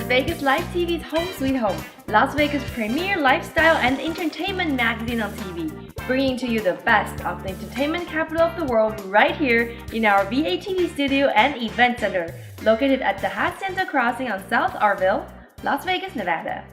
Vegas Live TV's Home Sweet Home, Las Vegas' premier lifestyle and entertainment magazine on TV, bringing to you the best of the entertainment capital of the world right here in our VATV studio and event center, located at the Hacienda Crossing on South Arville, Las Vegas, Nevada.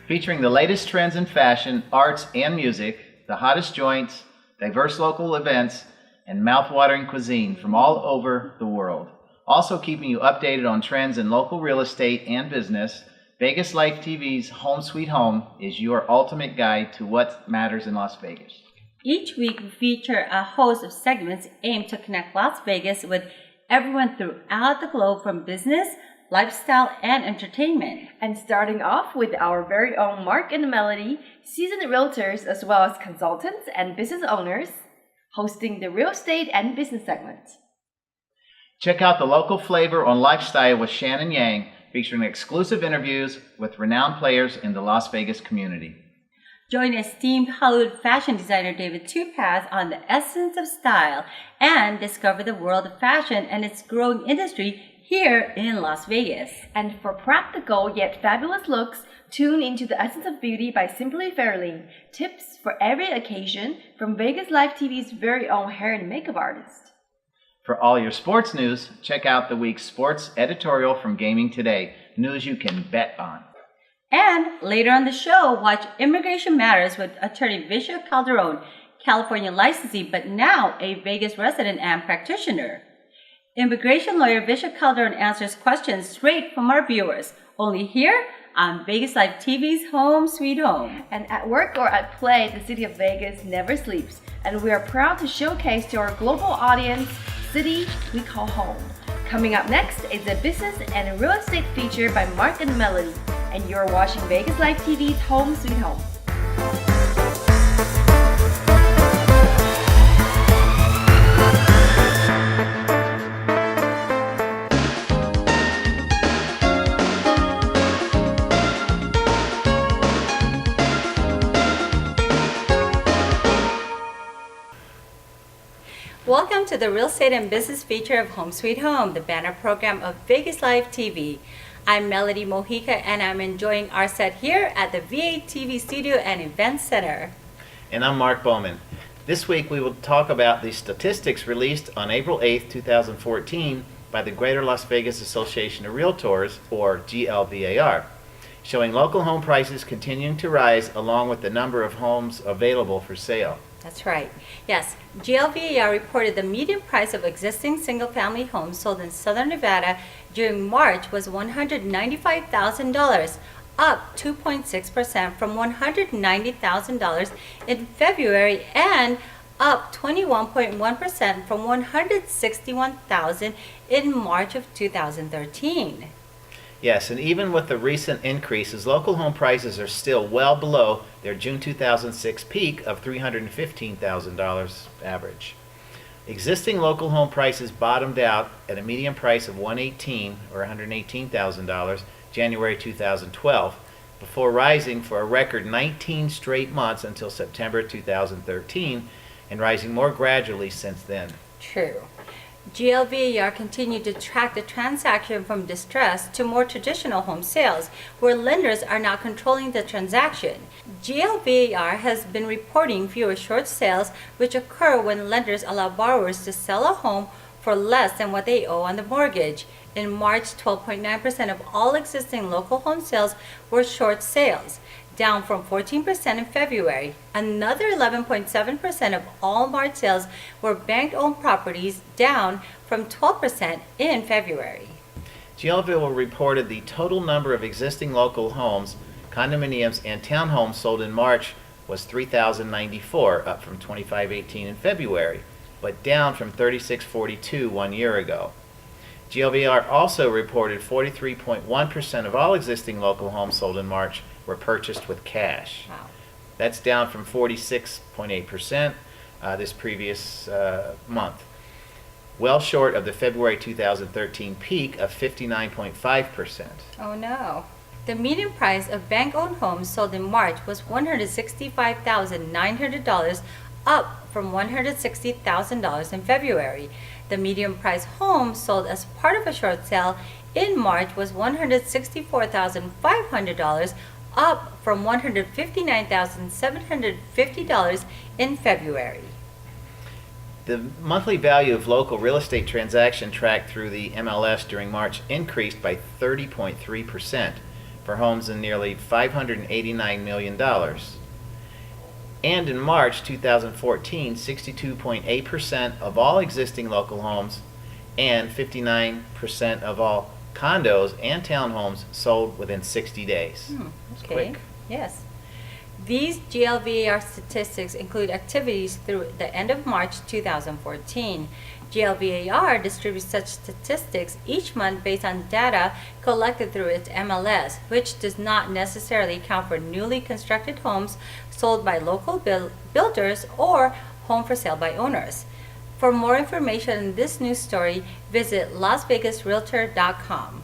Featuring the latest trends in fashion, arts, and music, the hottest joints, diverse local events, and mouth-watering cuisine from all over the world. Also keeping you updated on trends in local real estate and business, Vegas Life TV's Home Sweet Home is your ultimate guide to what matters in Las Vegas. Each week we feature a host of segments aimed to connect Las Vegas with everyone throughout the globe from business, lifestyle, and entertainment. And starting off with our very own Mark and Melody, seasoned realtors as well as consultants and business owners, hosting the real estate and business segment. Check out the local flavor on lifestyle with Shannon Yang, featuring exclusive interviews with renowned players in the Las Vegas community. Join esteemed Hollywood fashion designer David Tupaz on the essence of style and discover the world of fashion and its growing industry here in Las Vegas. And for practical yet fabulous looks, tune into the essence of beauty by Simply Fairly. Tips for every occasion from Vegas Live TV's very own hair and makeup artist. For all your sports news, check out the week's sports editorial from Gaming Today, news you can bet on. And later on the show, watch Immigration Matters with attorney Visha Calderon, California licensee, but now a Vegas resident and practitioner. Immigration lawyer Visha Calderon answers questions straight from our viewers, only here on Vegas Live TV's Home Sweet Home. And at work or at play, the city of Vegas never sleeps, and we are proud to showcase to our global audience city we call home. Coming up next is a business and real estate feature by Mark and Melody, and you're watching Vegas Live TV's Home Sweet Home. Welcome to the Real Estate and Business feature of Home Sweet Home, the banner program of Vegas Live TV. I'm Melody Mojica, and I'm enjoying our set here at the VATV Studio and Event Center. And I'm Mark Bowman. This week we will talk about the statistics released on April 8th, 2014 by the Greater Las Vegas Association of Realtors, or GLVAR, showing local home prices continuing to rise along with the number of homes available for sale. That's right. Yes, GLVAR reported the median price of existing single-family homes sold in Southern Nevada during March was $195,000, up 2.6% from $190,000 in February and up 21.1% from $161,000 in March of 2013. Yes, and even with the recent increases, local home prices are still well below their June 2006 peak of $315,000 average. Existing local home prices bottomed out at a median price of $118,000 or $118,000 January 2012, before rising for a record 19 straight months until September 2013, and rising more gradually since then. True. GLVAR continued to track the transaction from distress to more traditional home sales, where lenders are now controlling the transaction. GLVAR has been reporting fewer short sales, which occur when lenders allow borrowers to sell a home for less than what they owe on the mortgage. In March, 12.9% of all existing local home sales were short sales, down from 14% in February. Another 11.7% of all March sales were bank-owned properties, down from 12% in February. GLVAR reported the total number of existing local homes, condominiums, and townhomes sold in March was 3,094, up from 2,518 in February, but down from 3,642 1 year ago. GLVAR also reported 43.1% of all existing local homes sold in March were purchased with cash. Wow. That's down from 46.8% this previous month, well short of the February 2013 peak of 59.5%. Oh no. The median price of bank-owned homes sold in March was $165,900, up from $160,000 in February. The median price home sold as part of a short sale in March was $164,500, up from $159,750 in February. The monthly value of local real estate transaction tracked through the MLS during March increased by 30.3% for homes in nearly $589 million. And in March 2014, 62.8% of all existing local homes and 59% of all condos and townhomes sold within 60 days. That's Okay. quick. Yes. These GLVAR statistics include activities through the end of March 2014. GLVAR distributes such statistics each month based on data collected through its MLS, which does not necessarily account for newly constructed homes sold by local builders or home for sale by owners. For more information on this news story, visit LasVegasRealtor.com.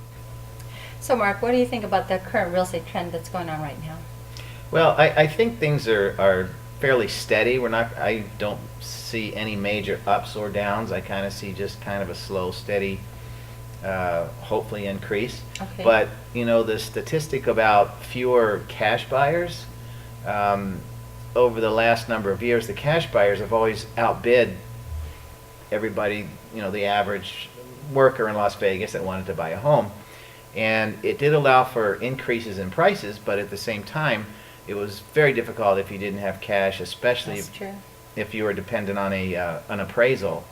So Mark, what do you think about the current real estate trend that's going on right now? Well, I think things are fairly steady. I don't see any major ups or downs. I kind of see just kind of a slow, steady, hopefully increase. Okay. But, the statistic about fewer cash buyers, over the last number of years, the cash buyers have always outbid everybody, the average worker in Las Vegas that wanted to buy a home. And it did allow for increases in prices, but at the same time, it was very difficult if you didn't have cash, especially That's true. if you were dependent on an appraisal.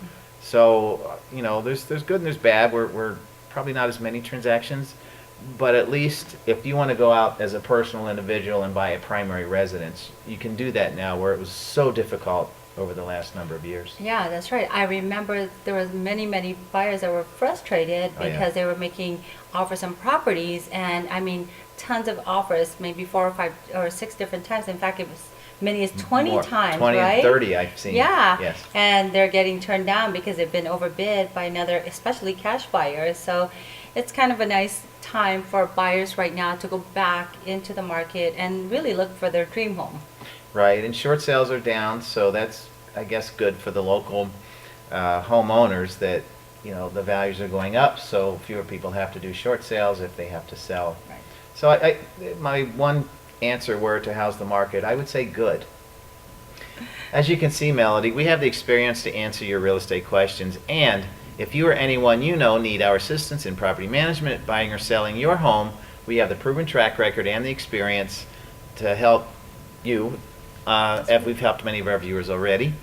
So, there's good and there's bad. We're probably not as many transactions, but at least if you want to go out as a personal individual and buy a primary residence, you can do that now, where it was so difficult over the last number of years. Yeah, that's right. I remember there was many buyers that were frustrated Oh, yeah. because they were making offers on properties, and I mean tons of offers, maybe 4 or 5 or 6 different times. In fact, it was many as 20 More, times, 20 right? and 30 I've seen. Yeah. Yes. And they're getting turned down because they've been overbid by another, especially cash buyers. So it's kind of a nice time for buyers right now to go back into the market and really look for their dream home. Right, and short sales are down, so that's, I guess, good for the local homeowners that, the values are going up, so fewer people have to do short sales if they have to sell. Right. So my one answer were to how's the market, I would say good. As you can see, Melody, we have the experience to answer your real estate questions, and if you or anyone you know need our assistance in property management, buying or selling your home, we have the proven track record and the experience to help you, as we've helped many of our viewers already.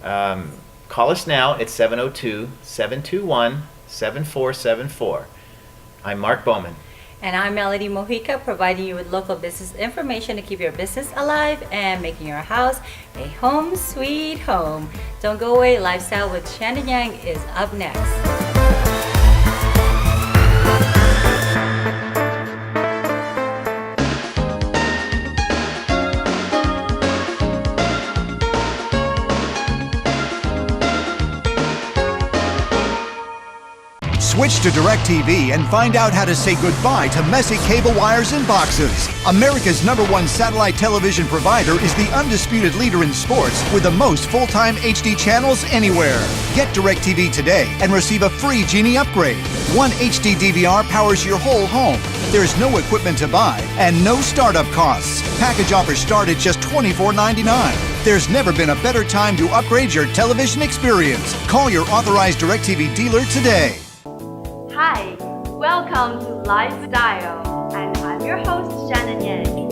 Call us now at 702-721-7474. I'm Mark Bowman. And I'm Melody Mojica, providing you with local business information to keep your business alive and making your house a home sweet home. Don't go away. Lifestyle with Shannon Yang is up next. Switch to DirecTV and find out how to say goodbye to messy cable wires and boxes. America's #1 satellite television provider is the undisputed leader in sports with the most full-time HD channels anywhere. Get DirecTV today and receive a free Genie upgrade. One HD DVR powers your whole home. There's no equipment to buy and no startup costs. Package offers start at just $24.99. There's never been a better time to upgrade your television experience. Call your authorized DirecTV dealer today. Hi, welcome to Lifestyle, and I'm your host, Shannon Yang.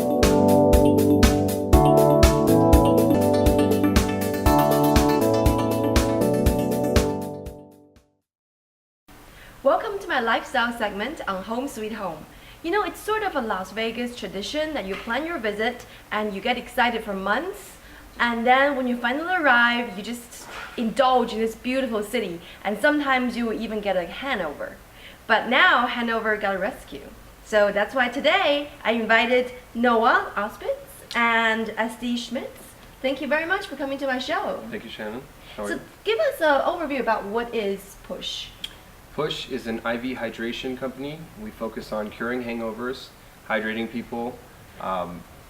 Welcome to my lifestyle segment on Home Sweet Home. It's sort of a Las Vegas tradition that you plan your visit and you get excited for months, and then when you finally arrive, you just indulge in this beautiful city, and sometimes you will even get a hangover. But now Hanover got a rescue. So that's why today I invited Noah Auspitz and SD Schmitz. Thank you very much for coming to my show. Thank you, Shannon. How are So you? give us an overview about what is Push. Push is an IV hydration company. We focus on curing hangovers, hydrating people.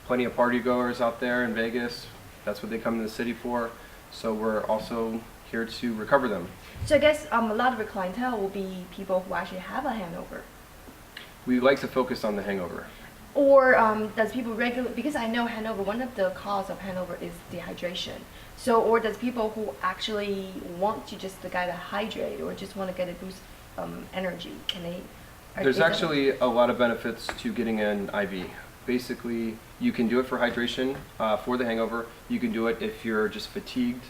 Plenty of party goers out there in Vegas. That's what they come to the city for. So we're also here to recover them. So I guess a lot of your clientele will be people who actually have a hangover. We like to focus on the hangover. Or does people regularly, because I know hangover, one of the cause of hangover is dehydration. So, or does people who actually want to just the guy to hydrate or just want to get a boost energy, can they? There's actually a lot of benefits to getting an IV. Basically, you can do it for hydration, for the hangover. You can do it if you're just fatigued,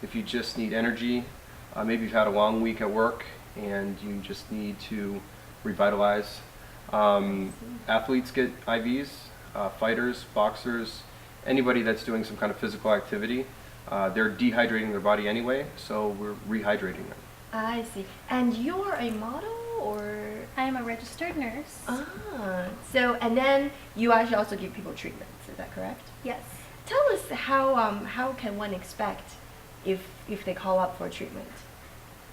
if you just need energy. Maybe you've had a long week at work and you just need to revitalize. Athletes get IVs, fighters, boxers, anybody that's doing some kind of physical activity. They're dehydrating their body anyway, so we're rehydrating them. I see. And you're a model or? I'm a registered nurse. So, and then you actually also give people treatments, is that correct? Yes. Tell us how can one expect if they call up for a treatment?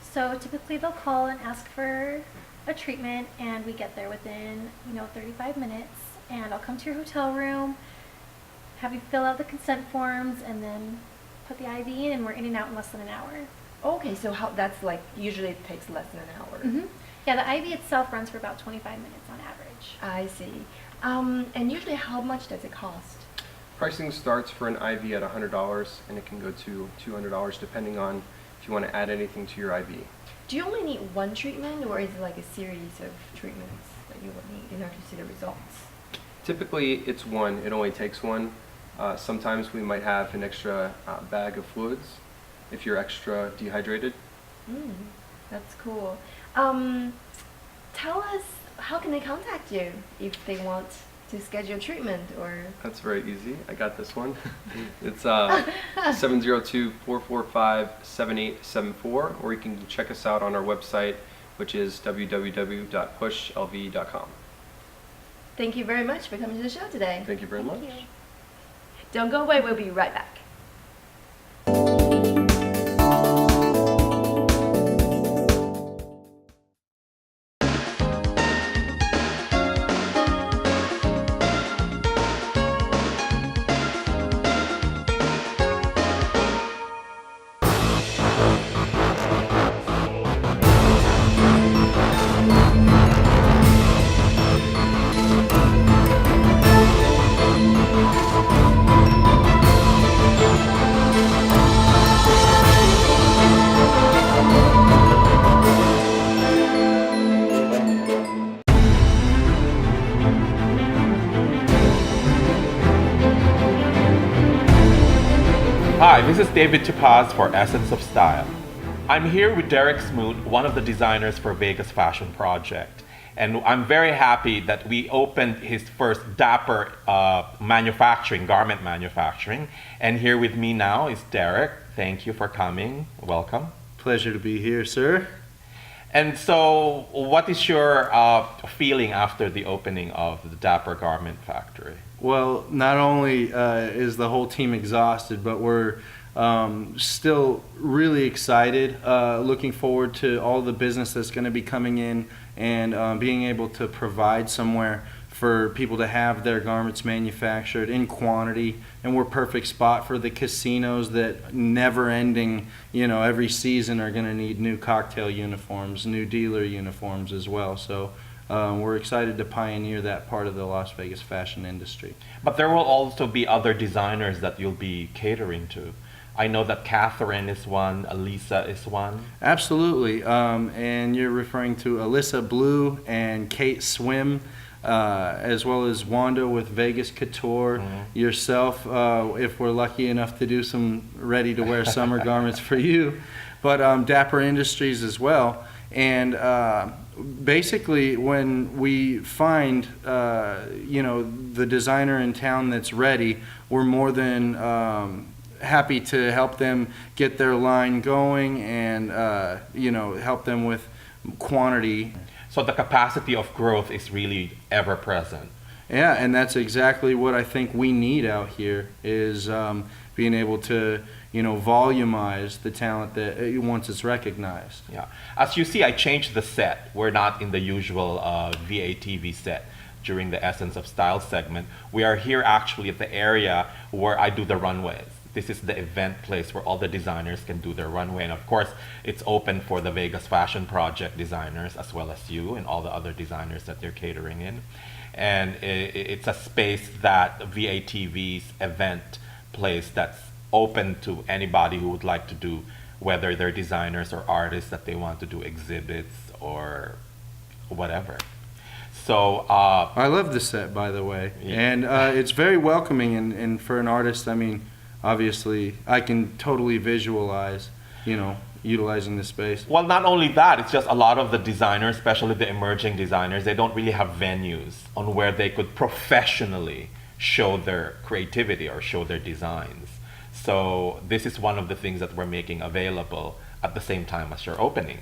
So typically they'll call and ask for a treatment, and we get there within 35 minutes, and I'll come to your hotel room, have you fill out the consent forms, and then put the IV in, and we're in and out in less than an hour. Okay, so that's like usually it takes less than an hour. Yeah, the IV itself runs for about 25 minutes on average. I see. And usually how much does it cost? Pricing starts for an IV at $100 and it can go to $200 depending on if you want to add anything to your IV. Do you only need one treatment, or is it like a series of treatments that you would need in order to see the results? Typically it's one, it only takes one. Sometimes we might have an extra bag of fluids if you're extra dehydrated. That's cool. Tell us, how can they contact you if they want to schedule treatment or? That's very easy. I got this one. It's 702-445-7874, or you can check us out on our website, which is www.pushlv.com. Thank you very much for coming to the show today. Thank you very much. Thank you. Don't go away, we'll be right back. Hi, this is David Tupaz for Essence of Style. I'm here with Derek Smoot, one of the designers for Vegas Fashion Project. And I'm very happy that we opened his first Dapper garment manufacturing. And here with me now is Derek. Thank you for coming. Welcome. Pleasure to be here, sir. And so, what is your feeling after the opening of the Dapper Garment Factory? Well, not only is the whole team exhausted, but we're still really excited, looking forward to all the business that's going to be coming in and being able to provide somewhere for people to have their garments manufactured in quantity. And we're a perfect spot for the casinos that never ending, every season are going to need new cocktail uniforms, new dealer uniforms as well. So we're excited to pioneer that part of the Las Vegas fashion industry. But there will also be other designers that you'll be catering to. I know that Catherine is one, Elisa is one. Absolutely, and you're referring to Alyssa Blue and Kate Swim, as well as Wanda with Vegas Couture, yourself, if we're lucky enough to do some ready-to-wear summer garments for you, but Dapper Industries as well. And basically, when we find, the designer in town that's ready, we're more than happy to help them get their line going and, help them with quantity. So the capacity of growth is really ever present. Yeah, and that's exactly what I think we need out here is being able to, volumize the talent that once it's recognized. Yeah. As you see, I changed the set. We're not in the usual VATV set during the Essence of Style segment. We are here actually at the area where I do the runways. This is the event place where all the designers can do their runway. And of course, it's open for the Vegas Fashion Project designers as well as you and all the other designers that they're catering in. And it's a space that VATV's event place that's open to anybody who would like to do, whether they're designers or artists that they want to do exhibits or whatever. So I love the set, by the way, and it's very welcoming. And for an artist, I mean, obviously, I can totally visualize, utilizing the space. Well, not only that, it's just a lot of the designers, especially the emerging designers, they don't really have venues on where they could professionally show their creativity or show their designs. So this is one of the things that we're making available at the same time as your opening.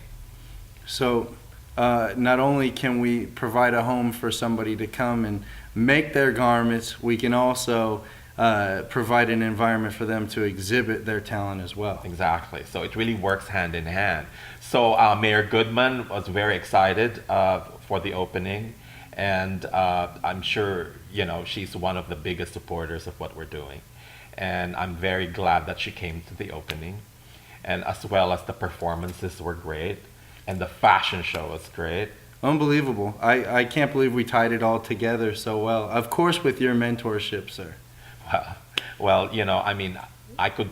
So not only can we provide a home for somebody to come and make their garments, we can also provide an environment for them to exhibit their talent as well. Exactly. So it really works hand in hand. So Mayor Goodman was very excited for the opening, and I'm sure she's one of the biggest supporters of what we're doing. And I'm very glad that she came to the opening, and as well as the performances were great, and the fashion show was great. Unbelievable. I can't believe we tied it all together so well. Of course, with your mentorship, sir. Well, I mean, I could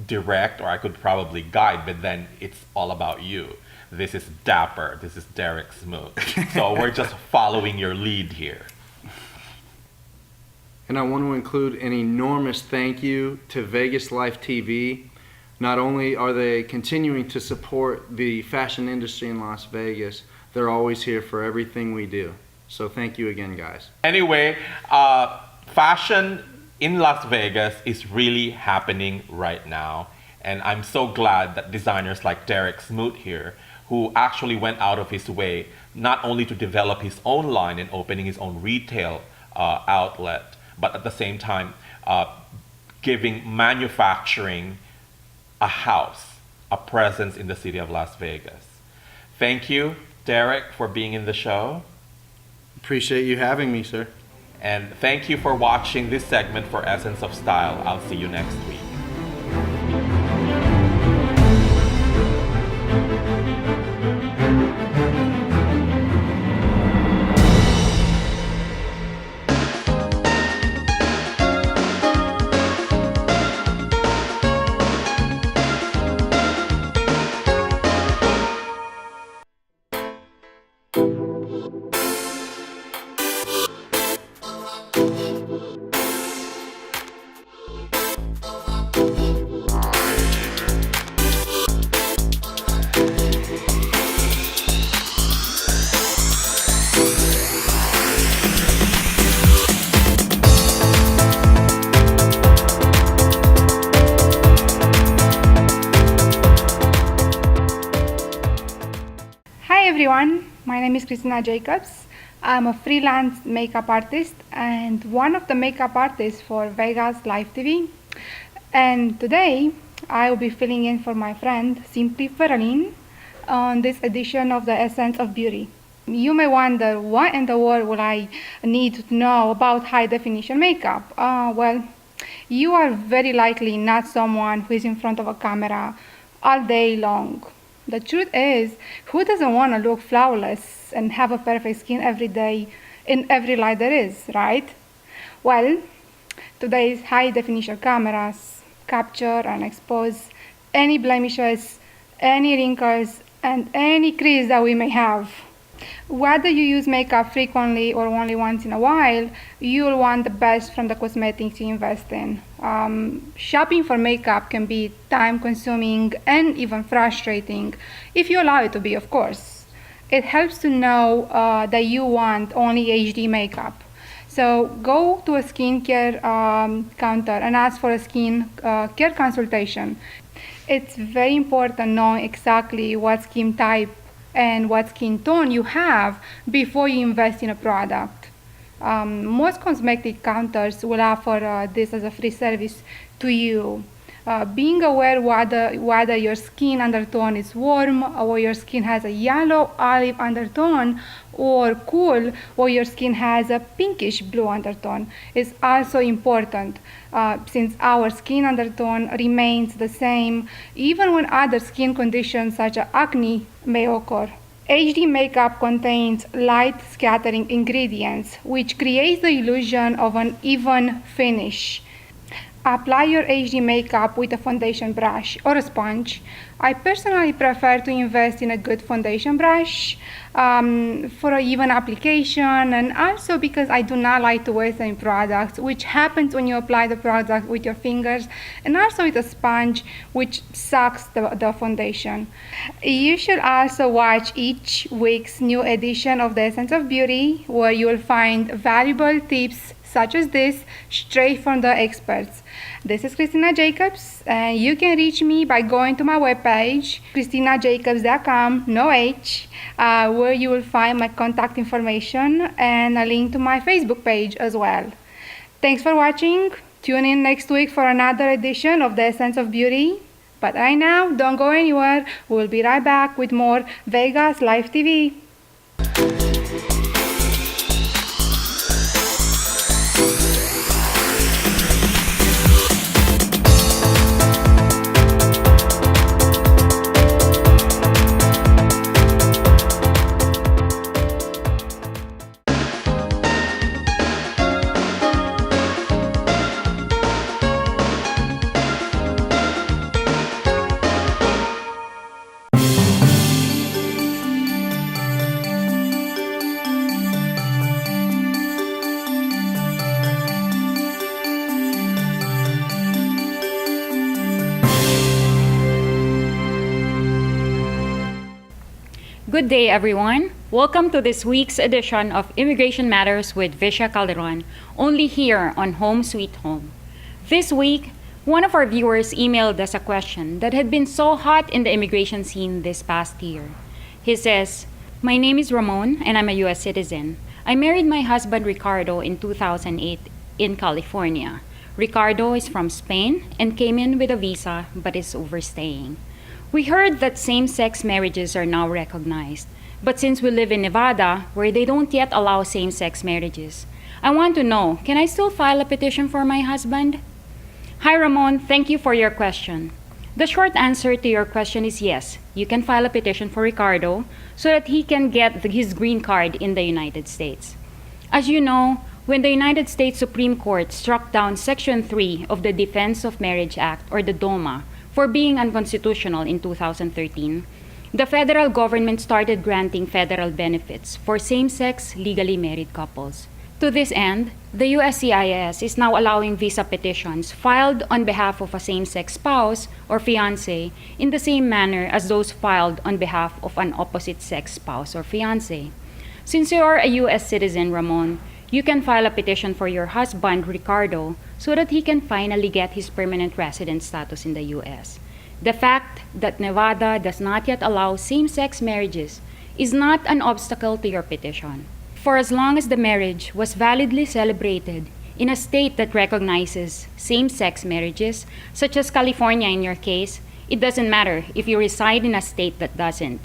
direct or I could probably guide, but then it's all about you. This is Dapper. This is Derek Smoot. So we're just following your lead here. And I want to include an enormous thank you to Vegas Life TV. Not only are they continuing to support the fashion industry in Las Vegas, they're always here for everything we do. So thank you again, guys. Anyway, fashion in Las Vegas is really happening right now. And I'm so glad that designers like Derek Smoot here, who actually went out of his way not only to develop his own line and opening his own retail outlet, but at the same time giving manufacturing a house, a presence in the city of Las Vegas. Thank you, Derek, for being in the show. Appreciate you having me, sir. And thank you for watching this segment for Essence of Style. I'll see you next week. Hi everyone, my name is Christina Jacobs. I'm a freelance makeup artist and one of the makeup artists for Vegas Live TV. And today I will be filling in for my friend Simply Feralin on this edition of the Essence of Beauty. You may wonder, what in the world would I need to know about high definition makeup? Well, you are very likely not someone who is in front of a camera all day long. The truth is, who doesn't want to look flawless and have a perfect skin every day in every light there is, right? Well, today's high definition cameras capture and expose any blemishes, any wrinkles, and any crease that we may have. Whether you use makeup frequently or only once in a while, you'll want the best from the cosmetics you invest in. Shopping for makeup can be time-consuming and even frustrating, if you allow it to be, of course. It helps to know that you want only HD makeup. So go to a skincare counter and ask for a skin care consultation. It's very important knowing exactly what skin type and what skin tone you have before you invest in a product. Most cosmetic counters will offer this as a free service to you. Being aware whether your skin undertone is warm or your skin has a yellow olive undertone, or cool or your skin has a pinkish blue undertone is also important, since our skin undertone remains the same even when other skin conditions such as acne may occur. HD makeup contains light scattering ingredients, which creates the illusion of an even finish. Apply your HD makeup with a foundation brush or a sponge. I personally prefer to invest in a good foundation brush for an even application, and also because I do not like to waste any products, which happens when you apply the product with your fingers, and also with a sponge, which sucks the foundation. You should also watch each week's new edition of the Essence of Beauty, where you will find valuable tips such as this, straight from the experts. This is Christina Jacobs, and you can reach me by going to my webpage, christinajacobs.com, no H, where you will find my contact information and a link to my Facebook page as well. Thanks for watching. Tune in next week for another edition of the Essence of Beauty. But right now, don't go anywhere. We'll be right back with more Vegas Live TV. Good day, everyone. Welcome to this week's edition of Immigration Matters with Visha Calderon, only here on Home Sweet Home. This week, one of our viewers emailed us a question that had been so hot in the immigration scene this past year. He says, "My name is Ramon and I'm a U.S. citizen. I married my husband Ricardo in 2008 in California. Ricardo is from Spain and came in with a visa but is overstaying. We heard that same-sex marriages are now recognized, but since we live in Nevada, where they don't yet allow same-sex marriages, I want to know, can I still file a petition for my husband?" Hi Ramon, thank you for your question. The short answer to your question is yes, you can file a petition for Ricardo so that he can get his green card in the United States. As you know, when the United States Supreme Court struck down Section 3 of the Defense of Marriage Act, or the DOMA, for being unconstitutional in 2013, the federal government started granting federal benefits for same-sex legally married couples. To this end, the USCIS is now allowing visa petitions filed on behalf of a same-sex spouse or fiancé in the same manner as those filed on behalf of an opposite-sex spouse or fiancé. Since you are a U.S. citizen, Ramon, you can file a petition for your husband, Ricardo, so that he can finally get his permanent resident status in the U.S. The fact that Nevada does not yet allow same-sex marriages is not an obstacle to your petition. For as long as the marriage was validly celebrated in a state that recognizes same-sex marriages, such as California in your case, it doesn't matter if you reside in a state that doesn't.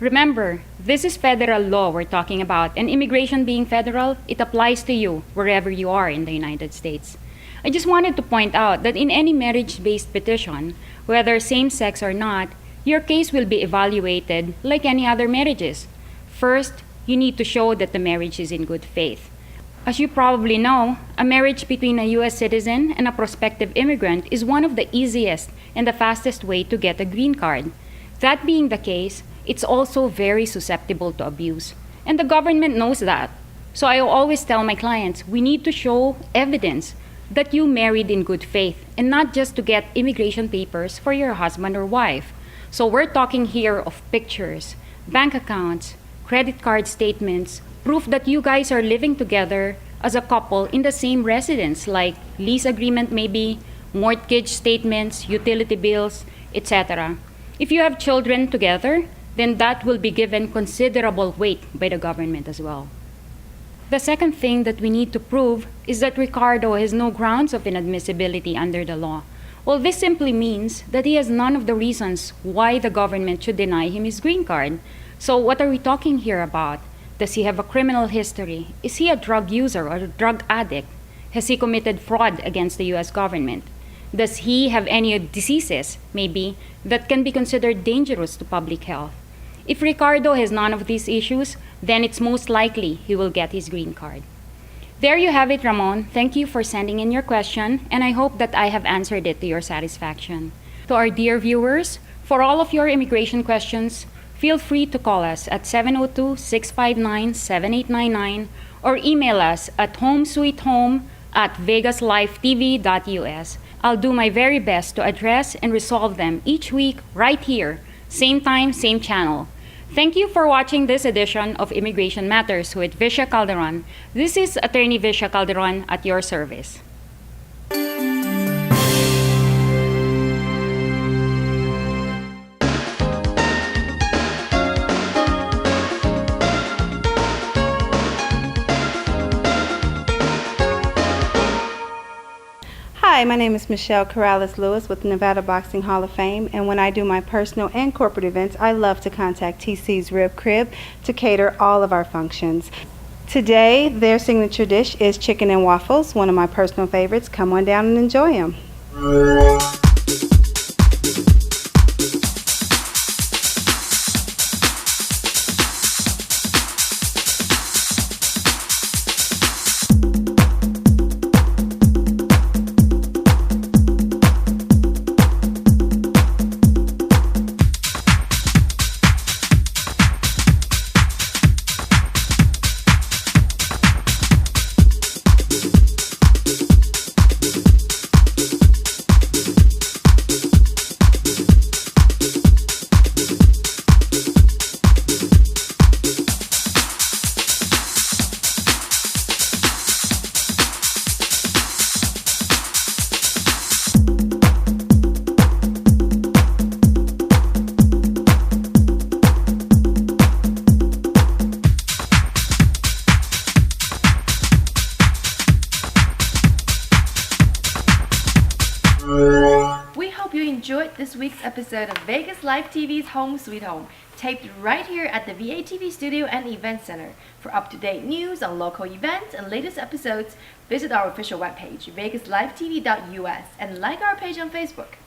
Remember, this is federal law we're talking about, and immigration being federal, it applies to you wherever you are in the United States. I just wanted to point out that in any marriage-based petition, whether same-sex or not, your case will be evaluated like any other marriages. First, you need to show that the marriage is in good faith. As you probably know, a marriage between a U.S. citizen and a prospective immigrant is one of the easiest and the fastest way to get a green card. That being the case, it's also very susceptible to abuse. And the government knows that. So I always tell my clients, we need to show evidence that you married in good faith and not just to get immigration papers for your husband or wife. So we're talking here of pictures, bank accounts, credit card statements, proof that you guys are living together as a couple in the same residence, like lease agreement maybe, mortgage statements, utility bills, etc. If you have children together, then that will be given considerable weight by the government as well. The second thing that we need to prove is that Ricardo has no grounds of inadmissibility under the law, Well, this simply means that he has none of the reasons why the government should deny him his green card. So what are we talking here about? Does he have a criminal history? Is he a drug user or a drug addict? Has he committed fraud against the US government? Does he have any diseases, maybe, that can be considered dangerous to public health? If Ricardo has none of these issues, then it's most likely he will get his green card. There you have it, Ramon. Thank you for sending in your question, and I hope that I have answered it to your satisfaction. To our dear viewers, for all of your immigration questions, feel free to call us at 702-659-7899 or email us at homesweethome@vegaslifetv.us. I'll do my very best to address and resolve them each week right here, same time, same channel. Thank you for watching this edition of Immigration Matters with Visha Calderon. This is Attorney Visha Calderon at your service. Hi, my name is Michelle Corrales-Lewis with Nevada Boxing Hall of Fame, and when I do my personal and corporate events, I love to contact TC's Rib Crib to cater all of our functions. Today, their signature dish is chicken and waffles, one of my personal favorites. Come on down and enjoy them. We hope you enjoyed this week's episode of Vegas Live TV's Home Sweet Home, taped right here at the VATV Studio and Event Center. For up-to-date news on local events and latest episodes, visit our official webpage, vegaslivetv.us, and like our page on Facebook.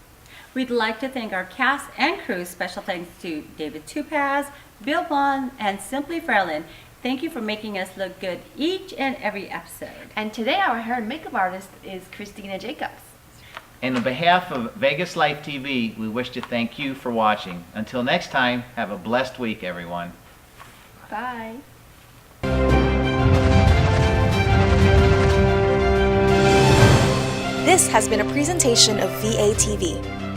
We'd like to thank our cast and crew. Special thanks to David Tupaz, Bill Bond, and Simply Fairlin. Thank you for making us look good each and every episode. And today our hair and makeup artist is Christina Jacobs. And on behalf of Vegas Life TV, we wish to thank you for watching. Until next time, have a blessed week, everyone. Bye. This has been a presentation of VATV.